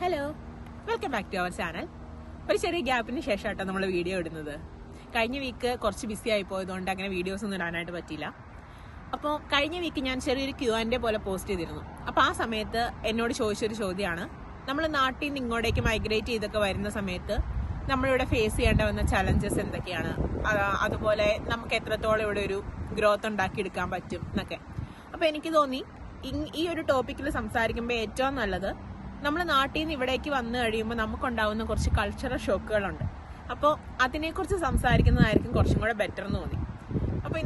Hello, welcome back to our channel. ഒരു ചെറിയ ഗ്യാപ്പിന് ശേഷമായിട്ടോ നമ്മൾ വീഡിയോ ഇടുന്നത്. കഴിഞ്ഞ വീക്ക് കുറച്ച് ബിസി ആയി പോയതുകൊണ്ട് അങ്ങനെ വീഡിയോസ് ഒന്നും ഇടാനായിട്ട് പറ്റിയില്ല. അപ്പോൾ കഴിഞ്ഞ വീക്ക് ഞാൻ ചെറിയൊരു Q&A പോലെ പോസ്റ്റ് ചെയ്തിരുന്നു. അപ്പോൾ ആ സമയത്ത് എന്നോട് ചോദിച്ചൊരു ചോദ്യമാണ്, നമ്മൾ നാട്ടിൽ നിന്ന് ഇങ്ങോട്ടേക്ക് മൈഗ്രേറ്റ് ചെയ്തൊക്കെ വരുന്ന സമയത്ത് നമ്മളിവിടെ ഫേസ് ചെയ്യേണ്ട വന്ന ചലഞ്ചസ് എന്തൊക്കെയാണ്, അതുപോലെ നമുക്ക് എത്രത്തോളം ഇവിടെ ഒരു ഗ്രോത്ത് ഉണ്ടാക്കിയെടുക്കാൻ പറ്റും എന്നൊക്കെ. അപ്പോൾ എനിക്ക് തോന്നി ഈ ഒരു ടോപ്പിക്കിൽ സംസാരിക്കുമ്പോൾ ഏറ്റവും നല്ലത് നമ്മൾ നാട്ടിൽ നിന്ന് ഇവിടേക്ക് വന്നു കഴിയുമ്പോൾ നമുക്കുണ്ടാവുന്ന കുറച്ച് കൾച്ചറൽ ഷോക്കുകളുണ്ട്. അപ്പോൾ അതിനെക്കുറിച്ച് സംസാരിക്കുന്നതായിരിക്കും കുറച്ചും കൂടെ ബെറ്റർ എന്ന് തോന്നി. അപ്പോൾ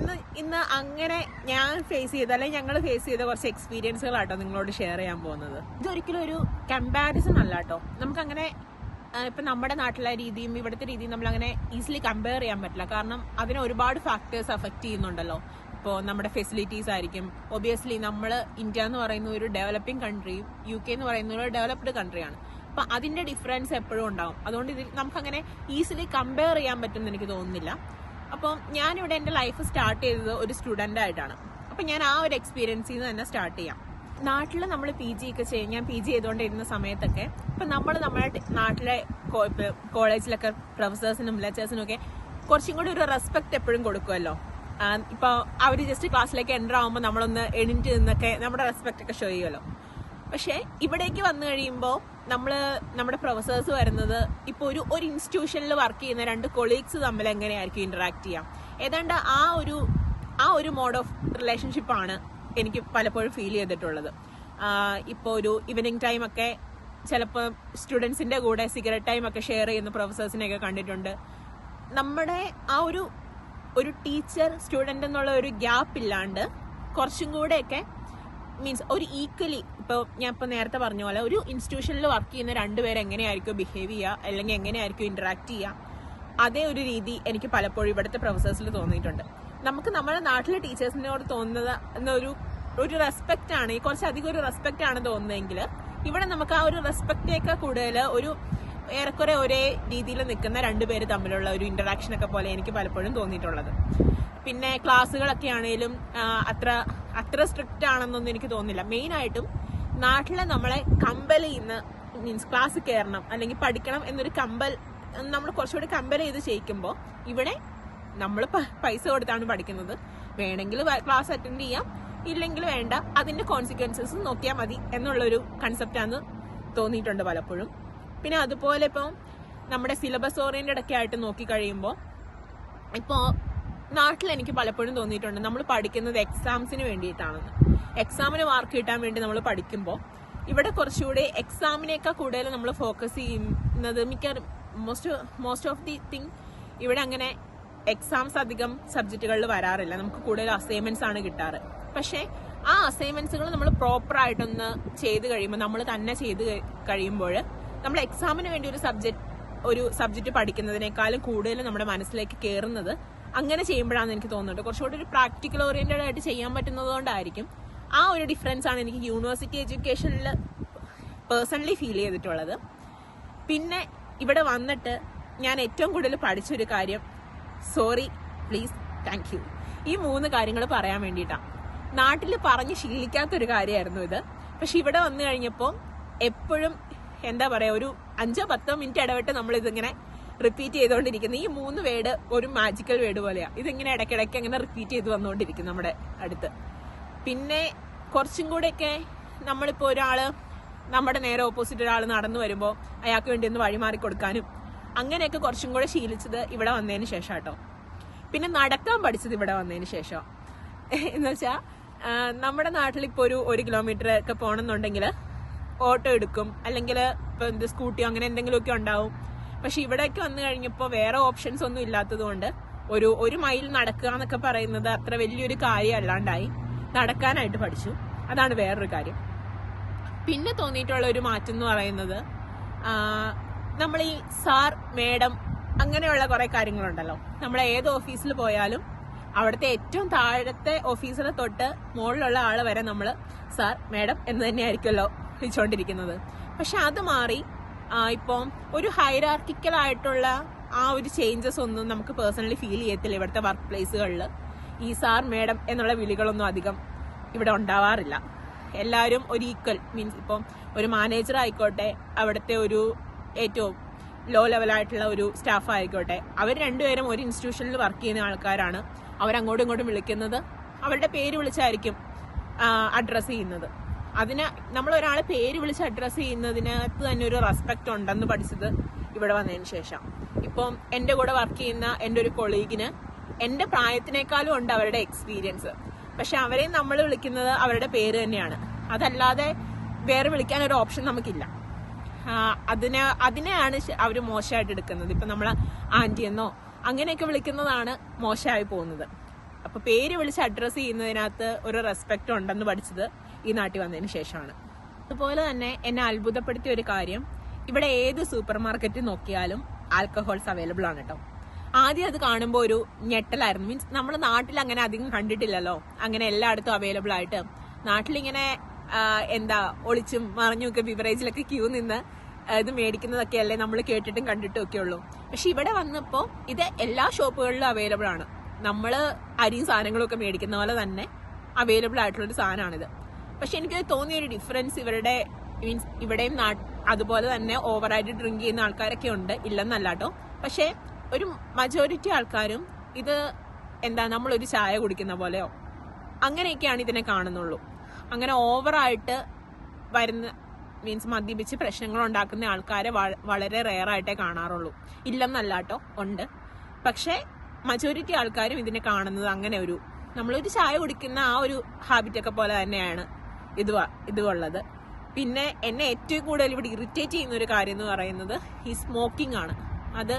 ഇന്ന് അങ്ങനെ ഞാൻ ഫേസ് ചെയ്ത അല്ലെങ്കിൽ ഞങ്ങൾ ഫേസ് ചെയ്ത കുറച്ച് എക്സ്പീരിയൻസുകളാട്ടോ നിങ്ങളോട് ഷെയർ ചെയ്യാൻ പോകുന്നത്. ഇതൊരിക്കലും ഒരു കമ്പാരിസൺ അല്ല കേട്ടോ. നമുക്കങ്ങനെ ഇപ്പം നമ്മുടെ നാട്ടിലെ രീതിയും ഇവിടുത്തെ രീതിയും നമ്മളങ്ങനെ ഈസിലി കമ്പയർ ചെയ്യാൻ പറ്റില്ല. കാരണം അതിനെ ഒരുപാട് ഫാക്ടേഴ്സ് അഫക്റ്റ് ചെയ്യുന്നുണ്ടല്ലോ. ഇപ്പോൾ നമ്മുടെ ഫെസിലിറ്റീസ് ആയിരിക്കും. ഒബിയസ്ലി നമ്മൾ ഇന്ത്യ എന്ന് പറയുന്ന ഒരു ഡെവലപ്പിംഗ് കൺട്രിയും UK എന്ന് പറയുന്ന ഒരു ഡെവലപ്ഡ് കൺട്രിയാണ്. അപ്പം അതിന്റെ ഡിഫറൻസ് എപ്പോഴും ഉണ്ടാവും. അതുകൊണ്ട് ഇതിൽ നമുക്കങ്ങനെ ഈസിലി കമ്പയർ ചെയ്യാൻ പറ്റുമെന്ന് എനിക്ക് തോന്നുന്നില്ല. അപ്പം ഞാനിവിടെ എൻ്റെ ലൈഫ് സ്റ്റാർട്ട് ചെയ്തത് ഒരു സ്റ്റുഡൻ്റ് ആയിട്ടാണ്. അപ്പം ഞാൻ ആ ഒരു എക്സ്പീരിയൻസിൽ നിന്ന് തന്നെ സ്റ്റാർട്ട് ചെയ്യാം. നാട്ടിൽ നമ്മൾ PG ഒക്കെ ചെയ്യും. ഞാൻ PG ചെയ്തുകൊണ്ടിരുന്ന സമയത്തൊക്കെ ഇപ്പം നമ്മുടെ നാട്ടിലെ കോളേജിലൊക്കെ പ്രൊഫസേഴ്സിനും ലെക്ചേഴ്സിനും ഒക്കെ കുറച്ചും കൂടി ഒരു റെസ്പെക്ട് എപ്പോഴും കൊടുക്കുമല്ലോ. ഇപ്പോൾ അവർ ജസ്റ്റ് ക്ലാസ്സിലേക്ക് എൻ്റർ ആകുമ്പോൾ നമ്മളൊന്ന് എണീറ്റ് നിന്നൊക്കെ നമ്മുടെ റെസ്പെക്ട് ഒക്കെ ഷോ ചെയ്യുമല്ലോ. പക്ഷേ ഇവിടേക്ക് വന്നു കഴിയുമ്പോൾ നമ്മുടെ പ്രൊഫസേഴ്സ് വരുന്നത് ഇപ്പോൾ ഒരു ഇൻസ്റ്റിറ്റ്യൂഷനിൽ വർക്ക് ചെയ്യുന്ന രണ്ട് കൊളീഗ്സ് തമ്മിൽ എങ്ങനെയായിരിക്കും ഇന്ററാക്ട് ചെയ്യാം, ഏതാണ്ട് ആ ഒരു മോഡ് ഓഫ് റിലേഷൻഷിപ്പാണ് എനിക്ക് പലപ്പോഴും ഫീൽ ചെയ്തിട്ടുള്ളത്. ഇപ്പോൾ ഒരു ഈവനിങ് ടൈമൊക്കെ ചിലപ്പോൾ സ്റ്റുഡൻസിൻ്റെ കൂടെ സിഗരറ്റ് ടൈമൊക്കെ ഷെയർ ചെയ്യുന്ന പ്രൊഫസേഴ്സിനെയൊക്കെ കണ്ടിട്ടുണ്ട്. നമ്മുടെ ആ ഒരു ടീച്ചർ സ്റ്റുഡൻ്റ് എന്നുള്ള ഒരു ഗ്യാപ്പ് ഇല്ലാണ്ട് കുറച്ചും കൂടെയൊക്കെ മീൻസ് ഒരു ഈക്വലി ഞാൻ ഇപ്പോൾ നേരത്തെ പറഞ്ഞ പോലെ ഒരു ഇൻസ്റ്റിറ്റ്യൂഷനിൽ വർക്ക് ചെയ്യുന്ന രണ്ടുപേരെ എങ്ങനെയായിരിക്കും ബിഹേവ് ചെയ്യുക അല്ലെങ്കിൽ എങ്ങനെയായിരിക്കും ഇന്ററാക്ട് ചെയ്യുക, അതേ ഒരു രീതി എനിക്ക് പലപ്പോഴും ഇവിടുത്തെ പ്രൊഫസേഴ്സിൽ തോന്നിയിട്ടുണ്ട്. നമുക്ക് നമ്മുടെ നാട്ടിലെ ടീച്ചേഴ്സിനോട് തോന്നുന്നത് ഒരു റെസ്പെക്റ്റ് ആണ്, കുറച്ചധികം ഒരു റെസ്പെക്റ്റ് ആണ് തോന്നുന്നതെങ്കിൽ ഇവിടെ നമുക്ക് ആ ഒരു റെസ്പെക്റ്റേക്കാൾ കൂടുതൽ ഒരു ഏറെക്കുറെ ഒരേ രീതിയിൽ നിൽക്കുന്ന രണ്ടുപേര് തമ്മിലുള്ള ഒരു ഇന്ററാക്ഷൻ ഒക്കെ പോലെ എനിക്ക് പലപ്പോഴും തോന്നിയിട്ടുള്ളത്. പിന്നെ ക്ലാസ്സുകളൊക്കെ ആണെങ്കിലും അത്ര സ്ട്രിക്റ്റ് ആണെന്നൊന്നും എനിക്ക് തോന്നുന്നില്ല. മെയിനായിട്ടും നാട്ടിലെ നമ്മളെ കമ്പൽ ചെയ്യുന്ന മീൻസ് ക്ലാസ് കയറണം അല്ലെങ്കിൽ പഠിക്കണം എന്നൊരു നമ്മൾ കുറച്ചുകൂടി കമ്പൽ ചെയ്ത് ചെയ്യിക്കുമ്പോൾ ഇവിടെ നമ്മൾ പൈസ കൊടുത്താണ് പഠിക്കുന്നത്. വേണമെങ്കിൽ ക്ലാസ് അറ്റൻഡ് ചെയ്യാം, ഇല്ലെങ്കിൽ വേണ്ട, അതിന്റെ കോൺസിക്വൻസസ് നോക്കിയാൽ മതി എന്നുള്ളൊരു കൺസെപ്റ്റാണ് തോന്നിയിട്ടുണ്ട് പലപ്പോഴും. പിന്നെ അതുപോലെ ഇപ്പോൾ നമ്മുടെ സിലബസ് ഓറിയന്റഡ് ഒക്കെ ആയിട്ട് നോക്കിക്കഴിയുമ്പോൾ ഇപ്പോൾ നാട്ടിൽ എനിക്ക് പലപ്പോഴും തോന്നിയിട്ടുണ്ട് നമ്മൾ പഠിക്കുന്നത് എക്സാംസിന് വേണ്ടിയിട്ടാണെന്ന്. എക്സാമിന് മാർക്ക് കിട്ടാൻ വേണ്ടി നമ്മൾ പഠിക്കുമ്പോൾ ഇവിടെ കുറച്ചുകൂടി എക്സാമിനേക്കാൾ കൂടുതൽ നമ്മൾ ഫോക്കസ് ചെയ്യുന്നത് മോസ്റ്റ് ഓഫ് ദി തിങ് ഇവിടെ അങ്ങനെ എക്സാംസ് അധികം സബ്ജക്റ്റുകളിൽ വരാറില്ല. നമുക്ക് കൂടുതൽ അസൈൻമെന്റ്സ് ആണ് കിട്ടാറ്. പക്ഷേ ആ അസൈൻമെന്റ്സുകൾ നമ്മൾ പ്രോപ്പർ ആയിട്ടൊന്ന് ചെയ്ത് കഴിയുമ്പോൾ നമ്മൾ തന്നെ ചെയ്ത് കഴിയുമ്പോൾ നമ്മൾ എക്സാമിന് വേണ്ടി ഒരു സബ്ജക്റ്റ് പഠിക്കുന്നതിനേക്കാളും കൂടുതൽ നമ്മുടെ മനസ്സിലേക്ക് കയറുന്നത് അങ്ങനെ ചെയ്യുമ്പോഴാണ് എനിക്ക് തോന്നുന്നത്. കുറച്ചുകൂടി ഒരു പ്രാക്ടിക്കൽ ഓറിയന്റഡ് ആയിട്ട് ചെയ്യാൻ പറ്റുന്നത് കൊണ്ടായിരിക്കും. ആ ഒരു ഡിഫറൻസ് ആണ് എനിക്ക് യൂണിവേഴ്സിറ്റി എഡ്യൂക്കേഷനിൽ പേഴ്സണലി ഫീൽ ചെയ്തിട്ടുള്ളത്. പിന്നെ ഇവിടെ വന്നിട്ട് ഞാൻ ഏറ്റവും കൂടുതൽ പഠിച്ചൊരു കാര്യം, സോറി, പ്ലീസ്, താങ്ക് യു, ഈ 3 കാര്യങ്ങൾ പറയാൻ വേണ്ടിയിട്ടാണ്. നാട്ടിൽ പറഞ്ഞ് ശീലിക്കാത്തൊരു കാര്യമായിരുന്നു ഇത്. പക്ഷെ ഇവിടെ വന്നു കഴിഞ്ഞപ്പോൾ എപ്പോഴും എന്താ പറയുക, ഒരു 5-10 മിനിറ്റ് ഇടവിട്ട് നമ്മൾ ഇതിങ്ങനെ റിപ്പീറ്റ് ചെയ്തുകൊണ്ടിരിക്കുന്നത്. ഈ 3 വേർഡ് ഒരു മാജിക്കൽ വേർഡ് പോലെയാണ്. ഇതിങ്ങനെ ഇടയ്ക്കിടയ്ക്ക് അങ്ങനെ റിപ്പീറ്റ് ചെയ്ത് വന്നുകൊണ്ടിരിക്കും നമ്മുടെ അടുത്ത്. പിന്നെ കുറച്ചും കൂടെയൊക്കെ നമ്മളിപ്പോൾ നമ്മുടെ നേരെ ഓപ്പോസിറ്റ് ഒരാൾ നടന്നു വരുമ്പോൾ അയാൾക്ക് വേണ്ടി ഒന്ന് വഴിമാറി കൊടുക്കാനും അങ്ങനെയൊക്കെ കുറച്ചും കൂടെ ശീലിച്ചത് ഇവിടെ വന്നതിന് ശേഷം കേട്ടോ. പിന്നെ നടക്കാൻ പഠിച്ചത് ഇവിടെ വന്നതിന് ശേഷം. എന്ന് വെച്ചാൽ നമ്മുടെ നാട്ടിൽ ഇപ്പോൾ ഒരു കിലോമീറ്റർ ഒക്കെ പോകണമെന്നുണ്ടെങ്കിൽ ഓട്ടോ എടുക്കും, അല്ലെങ്കിൽ ഇപ്പോൾ സ്കൂട്ടിയോ അങ്ങനെ എന്തെങ്കിലുമൊക്കെ ഉണ്ടാവും. പക്ഷെ ഇവിടേക്ക് വന്നു കഴിഞ്ഞപ്പോൾ വേറെ ഓപ്ഷൻസ് ഒന്നും ഇല്ലാത്തത് കൊണ്ട് ഒരു മൈൽ നടക്കുക എന്നൊക്കെ പറയുന്നത് അത്ര വലിയൊരു കാര്യം അല്ലാണ്ടായി. നടക്കാനായിട്ട് പഠിച്ചു. അതാണ് വേറൊരു കാര്യം. പിന്നെ തോന്നിയിട്ടുള്ള ഒരു മാറ്റം എന്ന് പറയുന്നത് നമ്മൾ ഈ സാർ, മേഡം അങ്ങനെയുള്ള കുറെ കാര്യങ്ങളുണ്ടല്ലോ. നമ്മൾ ഏത് ഓഫീസിൽ പോയാലും അവിടുത്തെ ഏറ്റവും താഴത്തെ ഓഫീസറെ തൊട്ട് മുകളിലുള്ള ആള് വരെ നമ്മൾ സാർ, മേഡം എന്ന് തന്നെയായിരിക്കുമല്ലോ വിളിച്ചുകൊണ്ടിരിക്കുന്നത്. പക്ഷെ അത് മാറി ഇപ്പം ഒരു ഹൈറാർക്കിക്കൽ ആയിട്ടുള്ള ആ ഒരു ചേഞ്ചസ് ഒന്നും നമുക്ക് പേഴ്സണലി ഫീൽ ചെയ്യത്തില്ല. ഇവിടുത്തെ വർക്ക് പ്ലേസുകളിൽ ഈ സാർ, മേഡം എന്നുള്ള വിളികളൊന്നും അധികം ഇവിടെ ഉണ്ടാവാറില്ല. എല്ലാവരും ഒരു ഈക്വൽ മീൻസ് ഇപ്പം ഒരു മാനേജർ ആയിക്കോട്ടെ, അവിടുത്തെ ഒരു ഏറ്റവും ലോ ലെവലായിട്ടുള്ള ഒരു സ്റ്റാഫ് ആയിക്കോട്ടെ, അവർ രണ്ടുപേരും ഒരു ഇൻസ്റ്റിറ്റ്യൂഷനിൽ വർക്ക് ചെയ്യുന്ന ആൾക്കാരാണ്. അവരങ്ങോട്ടും ഇങ്ങോട്ടും വിളിക്കുന്നത് അവരുടെ പേര് വിളിച്ചായിരിക്കും അഡ്രസ്സ് ചെയ്യുന്നത്. അതിന് നമ്മൾ ഒരാളെ പേര് വിളിച്ച് അഡ്രസ്സ് ചെയ്യുന്നതിനകത്ത് തന്നെ ഒരു റെസ്പെക്ട് ഉണ്ടെന്ന് പഠിച്ചത് ഇവിടെ വന്നതിന് ശേഷം. ഇപ്പം എൻ്റെ കൂടെ വർക്ക് ചെയ്യുന്ന എൻ്റെ ഒരു കൊളീഗിന് എൻ്റെ പ്രായത്തിനേക്കാളും ഉണ്ട് അവരുടെ എക്സ്പീരിയൻസ്. പക്ഷെ അവരെയും നമ്മൾ വിളിക്കുന്നത് അവരുടെ പേര് തന്നെയാണ്. അതല്ലാതെ വേറെ വിളിക്കാൻ ഒരു ഓപ്ഷൻ നമുക്കില്ല. അതിനെയാണ് അവർ മോശമായിട്ട് എടുക്കുന്നത്. ഇപ്പം നമ്മൾ ആൻറ്റി എന്നോ അങ്ങനെയൊക്കെ വിളിക്കുന്നതാണ് മോശമായി പോകുന്നത്. അപ്പൊ പേര് വിളിച്ച് അഡ്രസ്സ് ചെയ്യുന്നതിനകത്ത് ഒരു റെസ്പെക്ട് ഉണ്ടെന്ന് പഠിച്ചത് ഈ നാട്ടിൽ വന്നതിന് ശേഷമാണ്. അതുപോലെ തന്നെ എന്നെ അത്ഭുതപ്പെടുത്തിയ ഒരു കാര്യം, ഇവിടെ ഏത് സൂപ്പർ മാർക്കറ്റിൽ നോക്കിയാലും ആൽക്കഹോൾസ് അവൈലബിൾ ആണ് കേട്ടോ. ആദ്യം അത് കാണുമ്പോൾ ഒരു ഞെട്ടലായിരുന്നു. മീൻസ് നമ്മൾ നാട്ടിൽ അങ്ങനെ അധികം കണ്ടിട്ടില്ലല്ലോ, അങ്ങനെ എല്ലായിടത്തും അവൈലബിൾ ആയിട്ട്. നാട്ടിലിങ്ങനെ ഒളിച്ചും മറിഞ്ഞും ഒക്കെ ബിവറേജിലൊക്കെ ക്യൂ നിന്ന് ഇത് മേടിക്കുന്നതൊക്കെ അല്ലേ നമ്മൾ കേട്ടിട്ടും കണ്ടിട്ടും ഒക്കെ ഉള്ളൂ. പക്ഷെ ഇവിടെ വന്നപ്പോൾ ഇത് എല്ലാ ഷോപ്പുകളിലും അവൈലബിൾ ആണ്. നമ്മൾ അരിയും സാധനങ്ങളും ഒക്കെ മേടിക്കുന്ന പോലെ തന്നെ അവൈലബിൾ ആയിട്ടുള്ളൊരു സാധനമാണിത്. പക്ഷെ എനിക്ക് തോന്നിയൊരു ഡിഫറൻസ്, ഇവരുടെ മീൻസ് ഇവിടെയും അതുപോലെ തന്നെ ഓവറായിട്ട് ഡ്രിങ്ക് ചെയ്യുന്ന ആൾക്കാരൊക്കെ ഉണ്ട്, ഇല്ലെന്നല്ല കേട്ടോ. പക്ഷെ ഒരു മജോറിറ്റി ആൾക്കാരും ഇത് നമ്മളൊരു ചായ കുടിക്കുന്ന പോലെയോ അങ്ങനെയൊക്കെയാണ് ഇതിനെ കാണുന്നുള്ളൂ. അങ്ങനെ ഓവറായിട്ട് വരുന്ന മീൻസ് മദ്യപിച്ച് പ്രശ്നങ്ങൾ ഉണ്ടാക്കുന്ന ആൾക്കാരെ വളരെ റെയറായിട്ടേ കാണാറുള്ളൂ. ഇല്ലെന്നല്ല കേട്ടോ, ഉണ്ട്. പക്ഷെ മജോറിറ്റി ആൾക്കാരും ഇതിനെ കാണുന്നത് അങ്ങനെ നമ്മളൊരു ചായ കുടിക്കുന്ന ആ ഒരു ഹാബിറ്റൊക്കെ പോലെ തന്നെയാണ് ഇതുള്ളത്. പിന്നെ എന്നെ ഏറ്റവും കൂടുതൽ ഇവിടെ ഇറിറ്റേറ്റ് ചെയ്യുന്ന ഒരു കാര്യം എന്ന് പറയുന്നത് ഈ സ്മോക്കിംഗ് ആണ്. അത്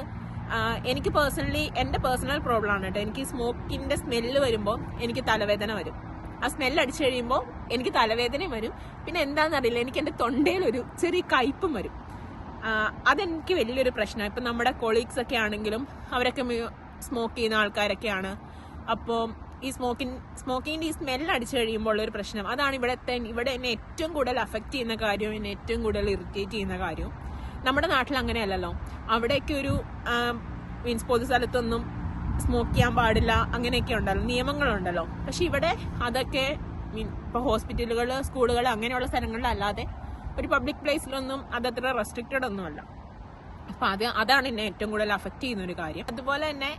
എനിക്ക് പേഴ്സണലി എൻ്റെ പേഴ്സണൽ പ്രോബ്ലം ആണ് കേട്ടോ. എനിക്ക് സ്മോക്കിന്റെ സ്മെല്ല് വരുമ്പോൾ എനിക്ക് തലവേദന വരും. ആ സ്മെല്ല് അടിച്ചു കഴിയുമ്പോൾ എനിക്ക് തലവേദനയും വരും. പിന്നെ എന്താണെന്നറിയില്ല, എനിക്ക് എൻ്റെ തൊണ്ടയിൽ ഒരു ചെറിയ കയ്പും വരും. അതെനിക്ക് വലിയൊരു പ്രശ്നമാണ്. ഇപ്പം നമ്മുടെ കൊളീഗ്സ് ഒക്കെ ആണെങ്കിലും അവരൊക്കെ സ്മോക്ക് ചെയ്യുന്ന ആൾക്കാരൊക്കെയാണ്. അപ്പോൾ ഈ സ്മോക്കിങ്ങിന്റെ ഈ സ്മെല്ല് അടിച്ചു കഴിയുമ്പോൾ ഒരു പ്രശ്നം അതാണ് ഇവിടെ എന്നെ ഏറ്റവും കൂടുതൽ അഫക്റ്റ് ചെയ്യുന്ന കാര്യവും എന്നെ ഏറ്റവും കൂടുതൽ ഇറിറ്റേറ്റ് ചെയ്യുന്ന കാര്യവും. നമ്മുടെ നാട്ടിൽ അങ്ങനെയല്ലല്ലോ. അവിടെയൊക്കെ ഒരു മീൻസ് പൊതുസ്ഥലത്തൊന്നും സ്മോക്ക് ചെയ്യാൻ പാടില്ല അങ്ങനെയൊക്കെ ഉണ്ടല്ലോ, നിയമങ്ങളുണ്ടല്ലോ. പക്ഷെ ഇവിടെ അതൊക്കെ ഇപ്പോൾ ഹോസ്പിറ്റലുകൾ, സ്കൂളുകൾ അങ്ങനെയുള്ള സ്ഥലങ്ങളിലല്ലാതെ ഒരു പബ്ലിക് പ്ലേസിലൊന്നും അതത്ര റെസ്ട്രിക്റ്റഡ് ഒന്നുമല്ല. അപ്പൊ അതാണ് എന്നെ ഏറ്റവും കൂടുതൽ അഫക്റ്റ് ചെയ്യുന്ന ഒരു കാര്യം. അതുപോലെ തന്നെ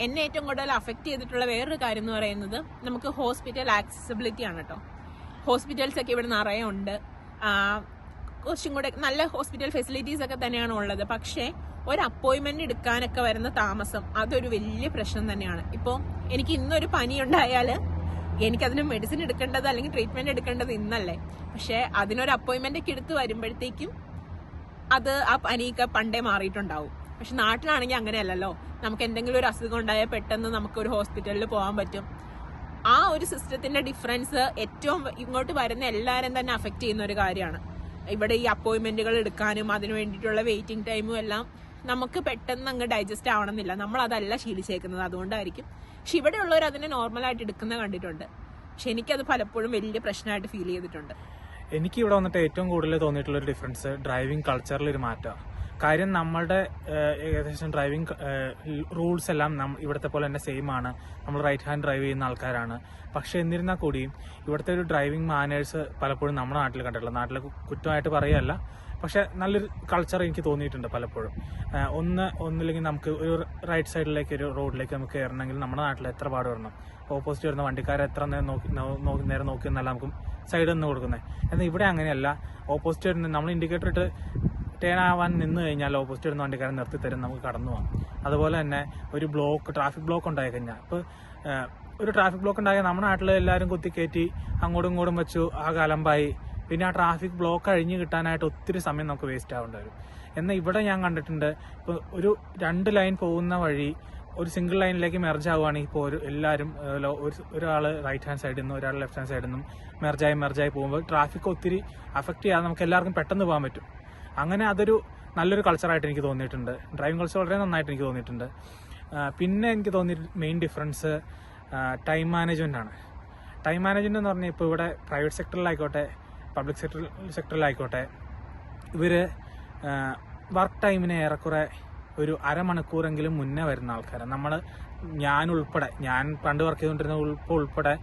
എന്നെ ഏറ്റവും കൂടുതൽ അഫക്റ്റ് ചെയ്തിട്ടുള്ള വേറൊരു കാര്യം എന്ന് പറയുന്നത് നമുക്ക് ഹോസ്പിറ്റൽ ആക്സസിബിലിറ്റി ആണ് കേട്ടോ. ഹോസ്പിറ്റൽസ് ഒക്കെ ഇവിടെ നിറയെ ഉണ്ട്. കുറച്ചും കൂടെ നല്ല ഹോസ്പിറ്റൽ ഫെസിലിറ്റീസ് ഒക്കെ തന്നെയാണ് ഉള്ളത്. പക്ഷേ ഒരു അപ്പോയിന്റ്മെന്റ് എടുക്കാനൊക്കെ വരുന്ന താമസം അതൊരു വലിയ പ്രശ്നം തന്നെയാണ്. ഇപ്പോൾ എനിക്ക് ഇന്നൊരു പനി ഉണ്ടായാൽ എനിക്കതിന് മെഡിസിൻ എടുക്കേണ്ടത് അല്ലെങ്കിൽ ട്രീറ്റ്മെന്റ് എടുക്കേണ്ടത് ഇന്നല്ലേ. പക്ഷെ അതിനൊരു അപ്പോയിന്റ്മെന്റ് ഒക്കെ എടുത്ത് വരുമ്പോഴത്തേക്കും ആ പനിയൊക്കെ പണ്ടേ മാറിയിട്ടുണ്ടാവും. പക്ഷെ നാട്ടിലാണെങ്കിൽ അങ്ങനെയല്ലല്ലോ. നമുക്ക് എന്തെങ്കിലും ഒരു അസുഖം ഉണ്ടായാൽ പെട്ടെന്ന് നമുക്കൊരു ഹോസ്പിറ്റലിൽ പോകാൻ പറ്റും. ആ ഒരു സിസ്റ്റത്തിന്റെ ഡിഫറൻസ് ഏറ്റവും ഇങ്ങോട്ട് വരുന്ന എല്ലാവരും തന്നെ അഫക്റ്റ് ചെയ്യുന്ന ഒരു കാര്യമാണ്. ഇവിടെ ഈ അപ്പോയിന്റ്മെന്റുകൾ എടുക്കാനും അതിന് വേണ്ടിയിട്ടുള്ള വെയിറ്റിംഗ് ടൈമും എല്ലാം നമുക്ക് പെട്ടെന്ന് അങ്ങ് ഡൈജസ്റ്റ് ആവണമെന്നില്ല. നമ്മൾ അതല്ല ശീലിച്ചേക്കുന്നത്, അതുകൊണ്ടായിരിക്കും. പക്ഷെ ഇവിടെ ഉള്ളവർ അതിനെ നോർമലായിട്ട് എടുക്കുന്ന കണ്ടിട്ടുണ്ട്. പക്ഷെ എനിക്കത് പലപ്പോഴും വലിയ പ്രശ്നമായിട്ട് ഫീൽ ചെയ്തിട്ടുണ്ട്. എനിക്ക് ഇവിടെ വന്നിട്ട് ഏറ്റവും കൂടുതൽ തോന്നിയിട്ടുള്ള ഒരു ഡിഫറൻസ് ഡ്രൈവിംഗ് കൾച്ചറിൽ ഒരു മാറ്റമാണ്. കാര്യം നമ്മളുടെ ഏകദേശം ഡ്രൈവിംഗ് റൂൾസ് എല്ലാം ഇവിടുത്തെ പോലെ തന്നെ സെയിം ആണ്. നമ്മൾ റൈറ്റ് ഹാൻഡ് ഡ്രൈവ് ചെയ്യുന്ന ആൾക്കാരാണ്. പക്ഷെ എന്നിരുന്നാൽ കൂടിയും ഇവിടുത്തെ ഒരു ഡ്രൈവിംഗ് മാനേഴ്സ് പലപ്പോഴും നമ്മുടെ നാട്ടിൽ കണ്ടിട്ടില്ല. നാട്ടിൽ കുറ്റമായിട്ട് പറയുകയല്ല, പക്ഷെ നല്ലൊരു കൾച്ചർ എനിക്ക് തോന്നിയിട്ടുണ്ട് പലപ്പോഴും. ഒന്നില്ലെങ്കിൽ നമുക്ക് ഒരു റൈറ്റ് സൈഡിലേക്ക് ഒരു റോഡിലേക്ക് നമുക്ക് കയറണമെങ്കിൽ നമ്മുടെ നാട്ടിൽ എത്ര പാട് വരണം. ഓപ്പോസിറ്റ് വരുന്ന വണ്ടിക്കാരെ എത്ര നേരം നോക്കി എന്നല്ല നമുക്ക് സൈഡ് നിന്ന് കൊടുക്കുന്നത്. എന്നാൽ ഇവിടെ അങ്ങനെയല്ല. ഓപ്പോസിറ്റ് വരുന്ന നമ്മൾ ഇൻഡിക്കേറ്റർ ഇട്ട് ടേൺ ആവാൻ നിന്ന് കഴിഞ്ഞാൽ ഓപ്പോസിറ്റ് വരുന്ന വണ്ടിക്കാരൻ നിർത്തി തരും, നമുക്ക് കടന്നു പോകാം. അതുപോലെ തന്നെ ഒരു ട്രാഫിക് ബ്ലോക്ക് ഉണ്ടായി കഴിഞ്ഞാൽ ഇപ്പോൾ ഒരു ട്രാഫിക് ബ്ലോക്ക് ഉണ്ടായാൽ നമ്മുടെ നാട്ടിൽ എല്ലാവരും കുത്തിക്കയറ്റി അങ്ങോട്ടും ഇങ്ങോട്ടും വെച്ചു ആകെ അലമ്പായി. പിന്നെ ആ ട്രാഫിക് ബ്ലോക്ക് കഴിഞ്ഞ് കിട്ടാനായിട്ട് ഒത്തിരി സമയം നമുക്ക് വേസ്റ്റ് ആവേണ്ടി വരും. എന്നാൽ ഇവിടെ ഞാൻ കണ്ടിട്ടുണ്ട്, ഇപ്പോൾ ഒരു 2 ലൈൻ പോകുന്ന വഴി ഒരു സിംഗിൾ ലൈനിലേക്ക് മെർജ് ആവുകയാണെങ്കിൽ ഇപ്പോൾ എല്ലാവരും ഒരാൾ റൈറ്റ് ഹാൻഡ് സൈഡിൽ നിന്നും ഒരാൾ ലെഫ്റ്റ് ഹാൻഡ് സൈഡിൽ നിന്നും മെർജായി പോകുമ്പോൾ ട്രാഫിക് ഒത്തിരി അഫക്റ്റ് ചെയ്യാതെ നമുക്ക് എല്ലാവർക്കും പെട്ടെന്ന് പോകാൻ പറ്റും. അങ്ങനെ അതൊരു നല്ലൊരു കൾച്ചറായിട്ട് എനിക്ക് തോന്നിയിട്ടുണ്ട്. ഡ്രൈവിംഗ് കൾച്ചർ വളരെ നന്നായിട്ട് എനിക്ക് തോന്നിയിട്ടുണ്ട്. പിന്നെ എനിക്ക് തോന്നിയിട്ട് മെയിൻ ഡിഫറൻസ് ടൈം മാനേജ്മെന്റ് ആണ്. ടൈം മാനേജ്മെന്റ് എന്ന് പറഞ്ഞാൽ ഇപ്പോൾ ഇവിടെ പ്രൈവറ്റ് സെക്ടറിലായിക്കോട്ടെ പബ്ലിക് സെക്ടറിലായിക്കോട്ടെ ഇവർ വർക്ക് ടൈമിനെ ഏറെക്കുറെ ഒരു അരമണിക്കൂറെങ്കിലും മുന്നേ വരുന്ന ആൾക്കാരാണ്. ഞാൻ പണ്ട് വർക്ക് ചെയ്തുകൊണ്ടിരുന്ന ഉൾപ്പെടെ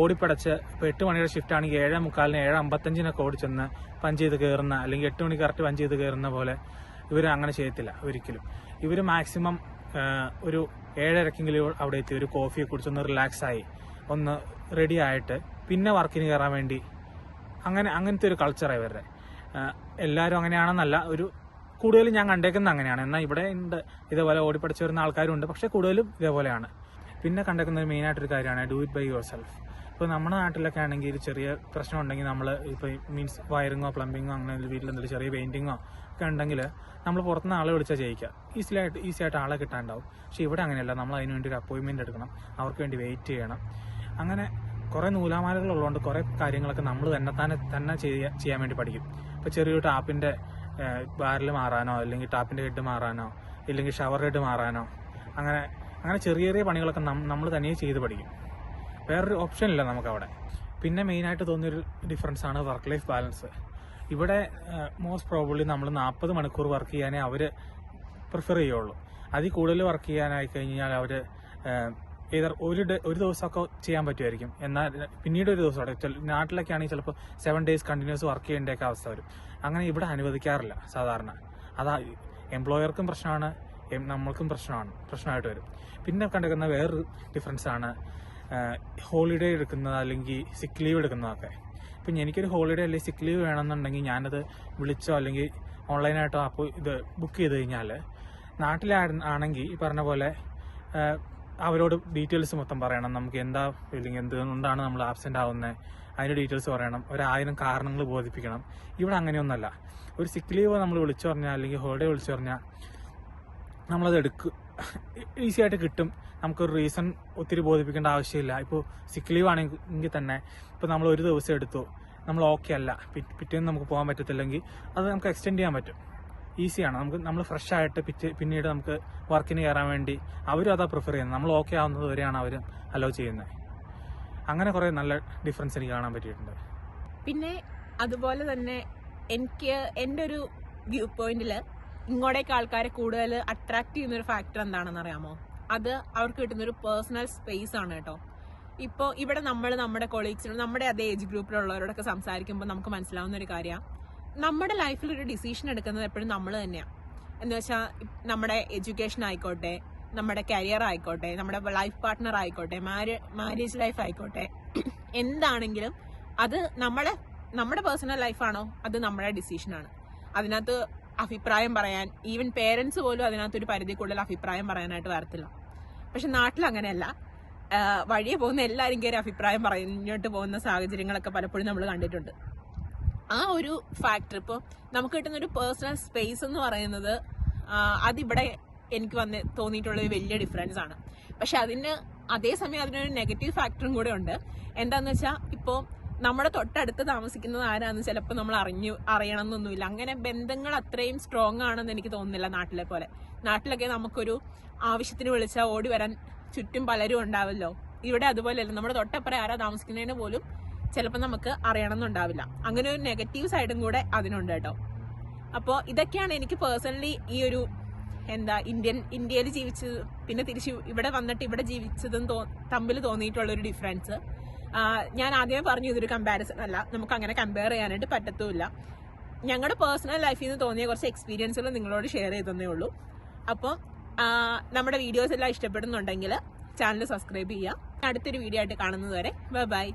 ഓടിപ്പടച്ച് ഇപ്പോൾ 8 മണിയുടെ ഷിഫ്റ്റ് ആണെങ്കിൽ 7:45 7:55 ഓടിച്ചെന്ന് പഞ്ച് ചെയ്ത് കയറുന്ന, അല്ലെങ്കിൽ 8 മണി കറക്റ്റ് പഞ്ച് ചെയ്ത് കയറുന്ന പോലെ ഇവർ അങ്ങനെ ചെയ്യത്തില്ല ഒരിക്കലും. ഇവർ മാക്സിമം ഒരു 7:30 അവിടെ എത്തി ഒരു കോഫിയെ കുടിച്ചൊന്ന് റിലാക്സ് ആയി ഒന്ന് റെഡി ആയിട്ട് പിന്നെ വർക്കിന് കയറാൻ വേണ്ടി അങ്ങനത്തെ ഒരു കൾച്ചറാണ് ഇവരുടെ. എല്ലാവരും അങ്ങനെയാണെന്നല്ല, ഒരു കൂടുതലും ഞാൻ കണ്ടേക്കുന്നത് അങ്ങനെയാണ്. എന്നാൽ ഇവിടെ ഉണ്ട് ഇതേപോലെ ഓടിപ്പടിച്ച് വരുന്ന ആൾക്കാരുണ്ട്, പക്ഷെ കൂടുതലും ഇതേപോലെയാണ്. പിന്നെ കണ്ടേക്കുന്ന ഒരു മെയിനായിട്ടൊരു കാര്യമാണ് do it by your yourself നമ്മുടെ നാട്ടിലൊക്കെ ആണെങ്കിൽ ഒരു ചെറിയ പ്രശ്നം ഉണ്ടെങ്കിൽ നമ്മൾ ഇപ്പോൾ മീൻസ് വയറിങ്ങോ പ്ലംബിങ്ങോ അങ്ങനെ വീട്ടിൽ എന്തെങ്കിലും ചെറിയ പെയിൻറ്റിങ്ങോ ഒക്കെ ഉണ്ടെങ്കിൽ നമ്മൾ പുറത്തുനിന്ന് ആളെ വിളിച്ചാൽ ചെയ്യിക്കുക, ഈസി ആയിട്ട് ആളെ കിട്ടാണ്ടാവും. പക്ഷെ ഇവിടെ അങ്ങനെയല്ല, നമ്മൾ അതിന് വേണ്ടി ഒരു അപ്പോയിൻമെൻറ്റ് എടുക്കണം, അവർക്ക് വേണ്ടി വെയിറ്റ് ചെയ്യണം. അങ്ങനെ കുറേ നൂലാമാലകളുള്ളതുകൊണ്ട് കുറേ കാര്യങ്ങളൊക്കെ നമ്മൾ തന്നെ ചെയ്യാൻ വേണ്ടി പഠിക്കും. ഇപ്പോൾ ചെറിയൊരു ടാപ്പിൻ്റെ ബാരൽ മാറാനോ, അല്ലെങ്കിൽ ടാപ്പിൻ്റെ ഹെഡ് മാറാനോ, ഇല്ലെങ്കിൽ ഷവർ ഹെഡ് മാറാനോ, അങ്ങനെ ചെറിയ പണികളൊക്കെ നമ്മൾ തനിയെ ചെയ്ത് പഠിക്കും. വേറൊരു ഓപ്ഷൻ ഇല്ല നമുക്കവിടെ. പിന്നെ മെയിനായിട്ട് തോന്നിയൊരു ഡിഫറൻസ് ആണ് വർക്ക് ലൈഫ് ബാലൻസ്. ഇവിടെ മോസ്റ്റ് പ്രോബബ്ലി നമ്മൾ 40 മണിക്കൂർ വർക്ക് ചെയ്യാനേ അവർ പ്രിഫർ ചെയ്യുള്ളൂ. അതിൽ കൂടുതൽ വർക്ക് ചെയ്യാനായി കഴിഞ്ഞാൽ അവർ ഒരു ദിവസമൊക്കെ ചെയ്യാൻ പറ്റുമായിരിക്കും, എന്നാൽ പിന്നീട് ഒരു ദിവസം നാട്ടിലൊക്കെ ആണെങ്കിൽ ചിലപ്പോൾ 7 days കണ്ടിന്യൂസ് വർക്ക് ചെയ്യേണ്ടൊക്കെ അവസ്ഥ വരും. അങ്ങനെ ഇവിടെ അനുവദിക്കാറില്ല സാധാരണ. അതാ എംപ്ലോയർക്കും പ്രശ്നമാണ്, നമ്മൾക്കും പ്രശ്നമായിട്ട് വരും. പിന്നെ കണ്ടെത്തുന്ന വേറൊരു ഡിഫറൻസ് ആണ് ഹോളിഡേ എടുക്കുന്നത് അല്ലെങ്കിൽ സിക്ക് ലീവ് എടുക്കുന്നതൊക്കെ. ഇപ്പം എനിക്കൊരു ഹോളിഡേ അല്ലെങ്കിൽ സിക്ക് ലീവ് വേണമെന്നുണ്ടെങ്കിൽ ഞാനത് വിളിച്ചോ അല്ലെങ്കിൽ ഓൺലൈനായിട്ടോ അപ്പോൾ ഇത് ബുക്ക് ചെയ്ത് കഴിഞ്ഞാൽ, നാട്ടിലാണെങ്കിൽ ഈ പറഞ്ഞ പോലെ അവരോട് ഡീറ്റെയിൽസ് മൊത്തം പറയണം, നമുക്ക് എന്താ ഇല്ലെങ്കിൽ എന്തുകൊണ്ടാണ് നമ്മൾ ആബ്സെൻ്റ് ആവുന്നത്, അതിൻ്റെ ഡീറ്റെയിൽസ് പറയണം, 1000 കാരണങ്ങൾ ബോധിപ്പിക്കണം. ഇവിടെ അങ്ങനെയൊന്നുമല്ല. ഒരു സിക്ക് ലീവ് നമ്മൾ വിളിച്ചു പറഞ്ഞാൽ അല്ലെങ്കിൽ ഹോളിഡേ വിളിച്ചു പറഞ്ഞാൽ നമ്മളത് ഈസി ആയിട്ട് കിട്ടും. നമുക്കൊരു റീസൺ ഒത്തിരി ബോധിപ്പിക്കേണ്ട ആവശ്യമില്ല. ഇപ്പോൾ സിക്ക് ലീവ് ആണെങ്കിൽ തന്നെ ഇപ്പോൾ നമ്മൾ ഒരു ദിവസം എടുത്തു, നമ്മൾ ഓക്കെ അല്ല, പിറ്റേന്ന് നമുക്ക് പോകാൻ പറ്റത്തില്ലെങ്കിൽ അത് നമുക്ക് എക്സ്റ്റെൻഡ് ചെയ്യാൻ പറ്റും. ഈസിയാണ്. നമ്മൾ ഫ്രഷ് ആയിട്ട് പിന്നീട് നമുക്ക് വർക്കിന് കയറാൻ വേണ്ടി അവരും അതാ പ്രിഫർ ചെയ്യുന്നത്. നമ്മൾ ഓക്കെ ആവുന്നത് വരെയാണ് അവർ അലോ ചെയ്യുന്നത്. അങ്ങനെ കുറേ നല്ല ഡിഫറൻസ് എനിക്ക് കാണാൻ പറ്റിയിട്ടുണ്ട്. പിന്നെ അതുപോലെ തന്നെ എനിക്ക് എൻ്റെ ഒരു വ്യൂ പോയിന്റിൽ ഇങ്ങോട്ടേക്ക് ആൾക്കാരെ കൂടുതൽ അട്രാക്ട് ചെയ്യുന്നൊരു ഫാക്ടർ എന്താണെന്ന് അറിയാമോ? അത് അവർക്ക് കിട്ടുന്നൊരു പേഴ്സണൽ സ്പേസ് ആണ് കേട്ടോ. ഇപ്പോൾ ഇവിടെ നമ്മുടെ കൊളീഗ്സിനോട്, നമ്മുടെ അതേ ഏജ് ഗ്രൂപ്പിലുള്ളവരോടൊക്കെ സംസാരിക്കുമ്പോൾ നമുക്ക് മനസ്സിലാവുന്ന ഒരു കാര്യമാണ്, നമ്മുടെ ലൈഫിൽ ഒരു ഡിസിഷൻ എടുക്കുന്നത് എപ്പോഴും നമ്മൾ തന്നെയാണ്. എന്ന് വെച്ചാൽ നമ്മുടെ എഡ്യൂക്കേഷൻ ആയിക്കോട്ടെ, നമ്മുടെ കരിയർ ആയിക്കോട്ടെ, നമ്മുടെ ലൈഫ് പാർട്ട്ണർ ആയിക്കോട്ടെ, മാരേജ് ലൈഫ് ആയിക്കോട്ടെ, എന്താണെങ്കിലും അത് നമ്മുടെ പേഴ്സണൽ ലൈഫാണോ അത് നമ്മുടെ ഡിസിഷനാണ്. അതിനകത്ത് അഭിപ്രായം പറയാൻ ഈവൻ പേരൻസ് പോലും അതിനകത്തൊരു പരിധി കൂടുതൽ അഭിപ്രായം പറയാനായിട്ട് വരത്തില്ല. പക്ഷെ നാട്ടിൽ അങ്ങനെയല്ല. വഴിയെ പോകുന്ന എല്ലാവരും കയറി അഭിപ്രായം പറഞ്ഞിട്ട് പോകുന്ന സാഹചര്യങ്ങളൊക്കെ പലപ്പോഴും നമ്മൾ കണ്ടിട്ടുണ്ട്. ആ ഒരു ഫാക്ടർ, ഇപ്പോൾ നമുക്ക് കിട്ടുന്ന ഒരു പേഴ്സണൽ സ്പേസ് എന്ന് പറയുന്നത് അതിവിടെ എനിക്ക് തോന്നിയിട്ടുള്ള ഒരു വലിയ ഡിഫറൻസ് ആണ്. പക്ഷെ അതേസമയം അതിനൊരു നെഗറ്റീവ് ഫാക്ടറും കൂടെ ഉണ്ട്. എന്താന്ന് വെച്ചാൽ, ഇപ്പോൾ നമ്മുടെ തൊട്ടടുത്ത് താമസിക്കുന്നത് ആരാന്ന് ചിലപ്പോൾ നമ്മൾ അറിയണം എന്നൊന്നുമില്ല. അങ്ങനെ ബന്ധങ്ങൾ അത്രയും സ്ട്രോങ് ആണെന്ന് എനിക്ക് തോന്നുന്നില്ല നാട്ടിലെ പോലെ. നാട്ടിലൊക്കെ നമുക്കൊരു ആവശ്യത്തിന് വിളിച്ചാൽ ഓടി വരാൻ ചുറ്റും പലരും ഉണ്ടാവല്ലോ. ഇവിടെ അതുപോലെയല്ല. നമ്മുടെ തൊട്ടപ്പുറം ആരാ താമസിക്കുന്നതിന് പോലും ചിലപ്പോൾ നമുക്ക് അറിയണമെന്നുണ്ടാവില്ല. അങ്ങനെ ഒരു നെഗറ്റീവ് സൈഡും കൂടെ അതിനുണ്ട് കേട്ടോ. അപ്പോൾ ഇതൊക്കെയാണ് എനിക്ക് പേഴ്സണലി ഈ ഒരു ഇന്ത്യയിൽ ജീവിച്ചത് പിന്നെ തിരിച്ച് ഇവിടെ വന്നിട്ട് ഇവിടെ ജീവിച്ചതും തമ്മിൽ തോന്നിയിട്ടുള്ളൊരു ഡിഫറൻസ്. ഞാൻ ആദ്യമേ പറഞ്ഞു, ഇതൊരു കമ്പാരിസൺ അല്ല, നമുക്ക് അങ്ങനെ കമ്പയർ ചെയ്യാനായിട്ട് പറ്റത്തുമില്ല. ഞങ്ങളുടെ പേഴ്സണൽ ലൈഫിൽ നിന്ന് തോന്നിയ കുറച്ച് എക്സ്പീരിയൻസുകൾ നിങ്ങളോട് ഷെയർ ചെയ്തതേ ഉള്ളൂ. അപ്പം നമ്മുടെ വീഡിയോസ് എല്ലാം ഇഷ്ടപ്പെടുന്നുണ്ടെങ്കിൽ ചാനൽ സബ്സ്ക്രൈബ് ചെയ്യുക. അടുത്തൊരു വീഡിയോ ആയിട്ട് കാണുന്നത് വരെ ബൈ.